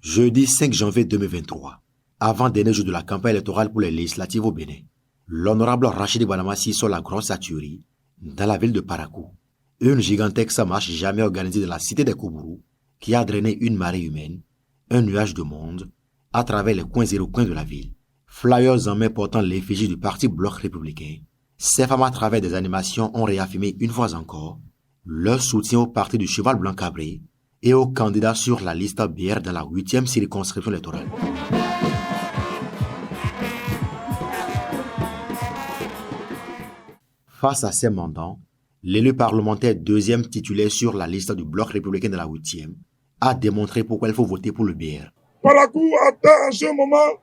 Jeudi 5 janvier 2023, avant-dernier jour de la campagne électorale pour les législatives au Bénin, l'honorable Rachidi Badamassi sort la grosse tuerie dans la ville de Parakou. Une gigantesque marche jamais organisée dans la cité des Koubourou qui a drainé une marée humaine, un nuage de monde, à travers les coins et recoins de la ville. Flyers en main portant l'effigie du parti Bloc républicain, ces femmes à travers des animations ont réaffirmé une fois encore leur soutien au parti du cheval blanc cabré et aux candidats sur la liste BR dans la 8e circonscription électorale. Face à ces mandants, l'élu parlementaire deuxième titulaire sur la liste du Bloc républicain de la 8e a démontré pourquoi il faut voter pour le BR. Parakou atteint en ce moment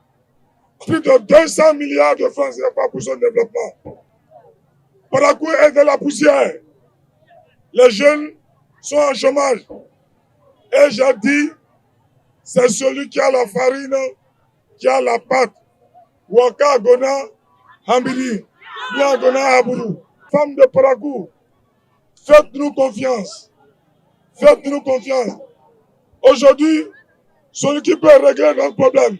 plus de 200 milliards de francs CFA pour son développement. Parakou est de la poussière. Les jeunes sont en chômage. Et j'ai dit, c'est celui qui a la farine, qui a la pâte. Waka Gona Hambili, Bia Gona Habourou. Femmes de Parakou, faites-nous confiance. Faites-nous confiance. Aujourd'hui, celui qui peut régler notre problème,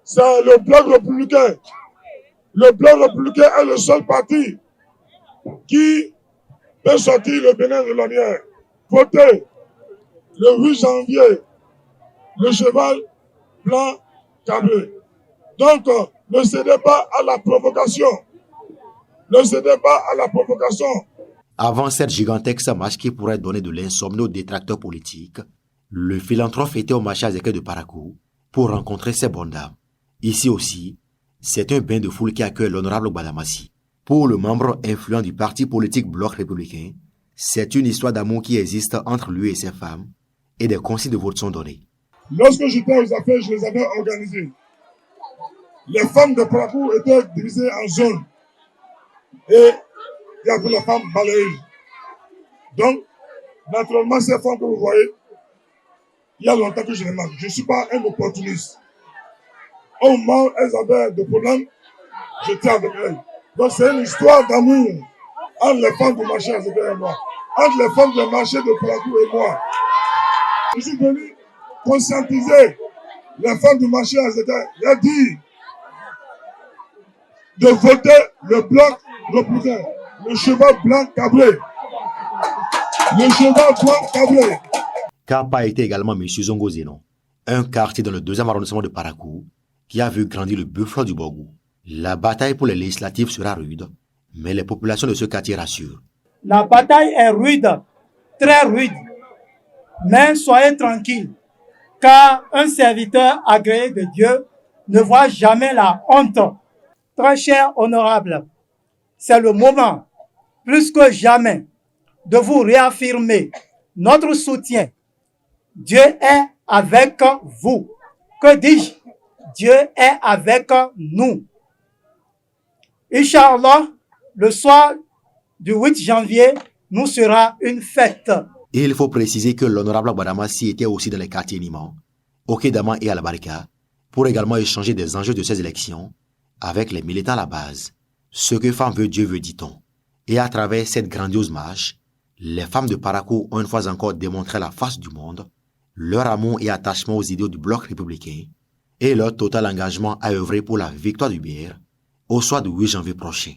c'est le Bloc républicain. Le Bloc républicain est le seul parti qui peut sortir le Bénin de l'ornière. Votez le 8 janvier, le cheval blanc cabré. Donc, ne cédez pas à la provocation. Ne cédez pas à la provocation. Avant cette gigantesque marche qui pourrait donner de l'insomnie aux détracteurs politiques, le philanthrope était au marché à Zéké de Parakou pour rencontrer ses bonnes dames. Ici aussi, c'est un bain de foule qui accueille l'honorable Badamassi. Pour le membre influent du parti politique Bloc républicain, c'est une histoire d'amour qui existe entre lui et ses femmes et des consignes de vote sont données. Lorsque j'étais aux affaires, je les avais organisées. Les femmes de Parakou étaient divisées en zones. Et il y avait les femmes balayées. Donc, naturellement, ces femmes que vous voyez, il y a longtemps que je les marque. Je ne suis pas un opportuniste. Au moment où elles avaient des problèmes, j'étais avec elles. Donc, c'est une histoire d'amour entre les femmes du marché et moi. Entre les femmes du marché de Parakou et moi. Je suis venu conscientiser les femmes du marché et dire de voter le Bloc républicain, le cheval blanc cabré. Le cheval blanc cabré. Cap a été également M. Zongo Zénon, un quartier dans le 2e arrondissement de Parakou qui a vu grandir le buffalo du Bogou. La bataille pour les législatives sera rude, mais les populations de ce quartier rassurent. La bataille est rude, très rude, mais soyez tranquilles, car un serviteur agréé de Dieu ne voit jamais la honte. Très cher honorable, c'est le moment, plus que jamais, de vous réaffirmer notre soutien. Dieu est avec vous. Que dis-je? Dieu est avec nous. Inch'Allah, le soir du 8 janvier, nous sera une fête. Et il faut préciser que l'honorable Badamassi était aussi dans les quartiers Niman, au Kédama et à la Barika, pour également échanger des enjeux de ces élections avec les militants à la base. Ce que femme veut, Dieu veut, dit-on. Et à travers cette grandiose marche, les femmes de Parakou ont une fois encore démontré la face du monde, leur amour et attachement aux idéaux du Bloc républicain et leur total engagement à œuvrer pour la victoire du BR au soir du 8 janvier prochain.